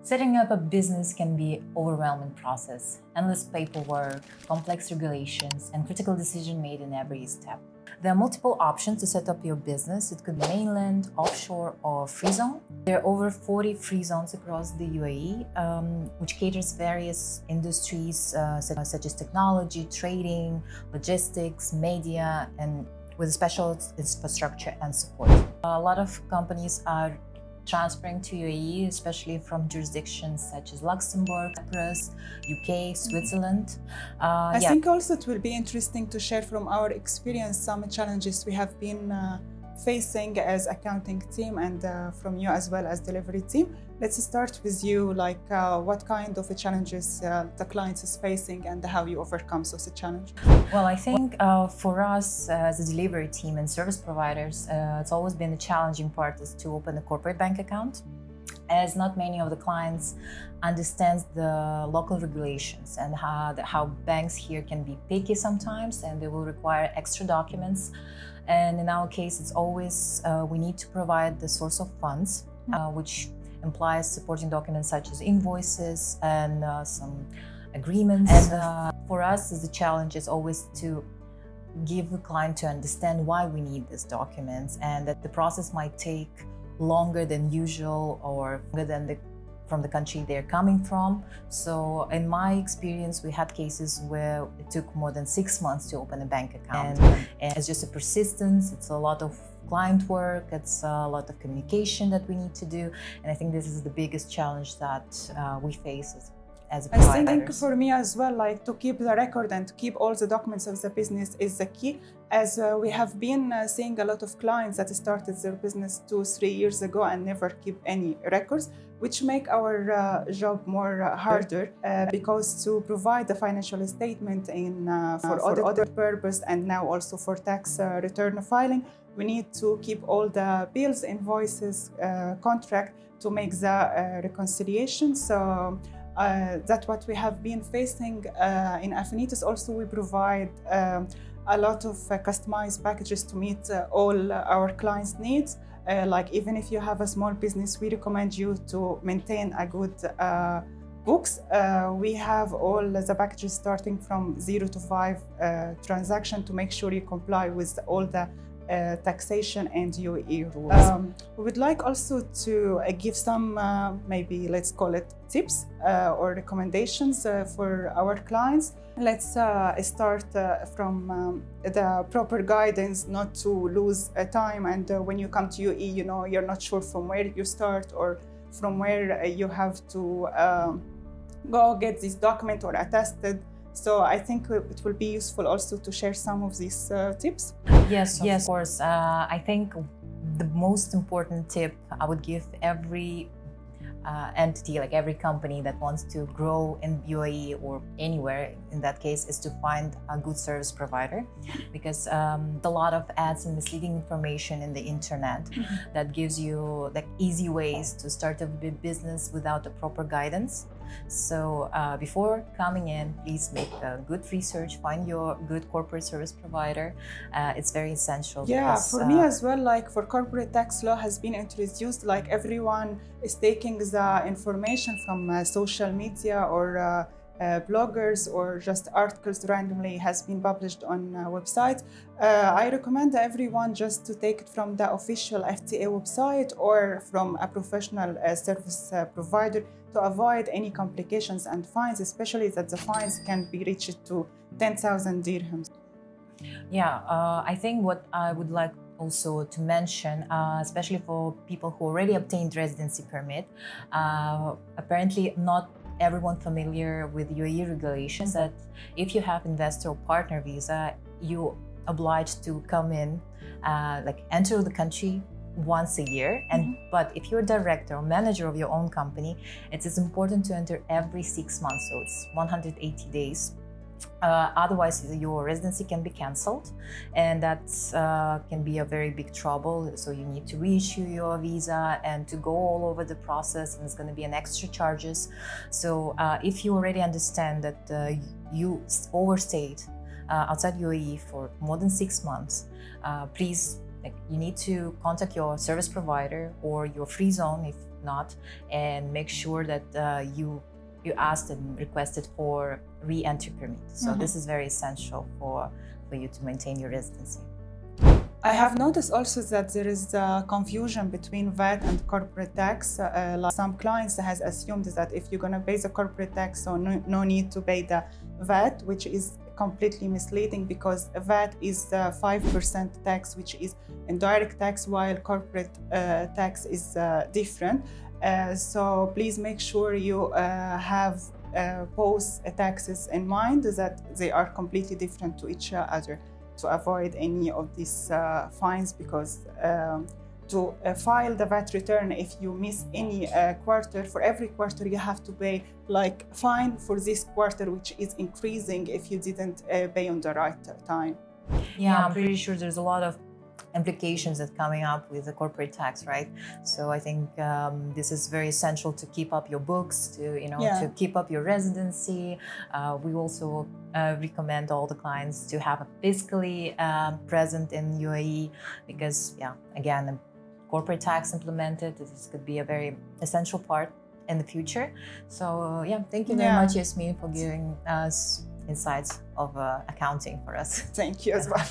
Setting up a business can be an overwhelming process, endless paperwork, complex regulations, and critical decisions made in every step. There are multiple options to set up your business. It could be mainland, offshore, or free zone. There are over 40 free zones across the UAE, which caters various industries such as technology, trading, logistics, media, and with special infrastructure and support. A lot of companies are transferring to UAE, especially from jurisdictions such as Luxembourg, Cyprus, UK, Switzerland. I think also it will be interesting to share from our experience some challenges we have been facing as accounting team and from you as well as delivery team. Let's start with you, like what kind of challenges the client is facing and how you overcome such a challenge. Well, I think for us as a delivery team and service providers, it's always been the challenging part is to open a corporate bank account, as not many of the clients understand the local regulations and how banks here can be picky sometimes, and they will require extra documents. And in our case, it's always we need to provide the source of funds, which implies supporting documents such as invoices and some agreements. And for us, the challenge is always to give the client to understand why we need these documents, and that the process might take longer than usual or longer than from the country they're coming from. So in my experience, we had cases where it took more than 6 months to open a bank account. And it's just a persistence, it's a lot of client work, it's a lot of communication that we need to do. And I think this is the biggest challenge that we face as providers. I think for me as well, like to keep the record and to keep all the documents of the business is the key, as we have been seeing a lot of clients that started their business 2-3 years ago and never keep any records, which make our job more harder because to provide the financial statement for audit purpose and now also for tax return filing, we need to keep all the bills, invoices, contract to make the reconciliation. So that's what we have been facing in Affinitas. Also, we provide a lot of customized packages to meet all our clients' needs. Like even if you have a small business, we recommend you to maintain a good books. We have all the packages starting from 0 to 5 transaction to make sure you comply with all the taxation and UAE rules. We would like also to give some, maybe let's call it tips or recommendations for our clients. Let's start from the proper guidance, not to lose time. And when you come to UAE, you know, you're not sure from where you start or from where you have to go get this document or attested. So I think it will be useful also to share some of these tips. Yes, of course. I think the most important tip I would give every entity, like every company that wants to grow in UAE or anywhere in that case, is to find a good service provider, because a lot of ads and misleading information in the internet that gives you like easy ways to start a business without a proper guidance. So before coming in, please make a good research, find your good corporate service provider. It's very essential. Yeah, because, for me as well, like for corporate tax law has been introduced, like everyone is taking the information from social media or bloggers or just articles randomly has been published on websites. I recommend everyone just to take it from the official FTA website or from a professional service provider to avoid any complications and fines, especially that the fines can be reached to 10,000 dirhams. Yeah, I think what I would like also to mention, especially for people who already obtained residency permit, apparently not everyone familiar with UAE regulations, that if you have investor or partner visa, you obliged to come in, like enter the country once a year. And but if you're a director or manager of your own company, it is important to enter every 6 months, so it's 180 days. Otherwise, your residency can be cancelled, and that can be a very big trouble. So you need to reissue your visa and to go all over the process, and it's going to be an extra charges. So if you already understand that you overstayed outside UAE for more than 6 months, please, you need to contact your service provider or your free zone not, and make sure that you asked and requested for re-entry permit. So this is very essential for you to maintain your residency. I have noticed also that there is confusion between VAT and corporate tax. Like some clients has assumed that if you're going to pay the corporate tax, so no need to pay the VAT, which is completely misleading, because VAT is the 5% tax, which is indirect tax, while corporate tax is different. So please make sure you have both taxes in mind, that they are completely different to each other, to avoid any of these fines, because to file the VAT return, if you miss any quarter, for every quarter you have to pay like fine for this quarter, which is increasing if you didn't pay on the right time. Yeah, I'm pretty sure there's a lot of implications that coming up with the corporate tax, right? So I think this is very essential to keep up your books, to keep up your residency. We also recommend all the clients to have a fiscally present in UAE, because again, corporate tax implemented, this could be a very essential part in the future. So thank you very much, Yasmin, for giving us insights of accounting for us. Thank you as well.